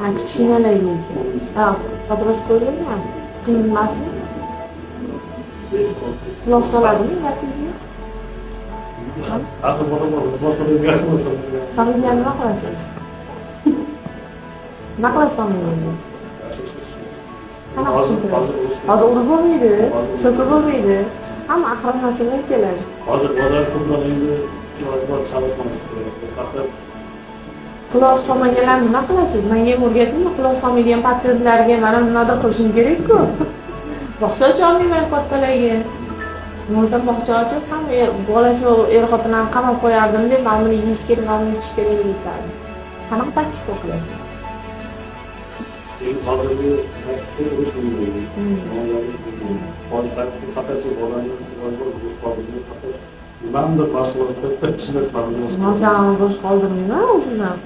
Ha, kichkinalarniki. Ha, podrost ko'rgan. Qiyin emasmi? Quloq soladimi gapingizga? Aql bola bor, masalada bo'lsa. Familiyani nima qilasiz? Nima qilasan endi? Qanaqa tushuntirasiz? Hozir urib bo'lmaydi, so'kib bo'lmaydi. Hamma aql narsalar keladi. Hozir bola ko'proq endi bor chalg'itmas kerak. Faqat Quloq solmaganlarni nima qilasiz? Menga ham o'rgatingmi, quloq solmaydigan patsientlarga mana nimadir qilishim kerak-ku. Bog'cha ocha olmayman kattalarga. Bo'lmasa bog'cha ochib ham bolasi xotin ham qamab qo'yardim deb, mana buni yeyish kerak, mana buni ichish kerak deydi. Qanaqa taktika o'qilaysiz? hozirgi taktika urush bo'lmaydi. Hozir taktika faqat shu bolani bo'sh qoldirmay faqat nimadir mashg'ulotda tushunib qoldim. Masalan, bo'sh qoldirmayman siz ham.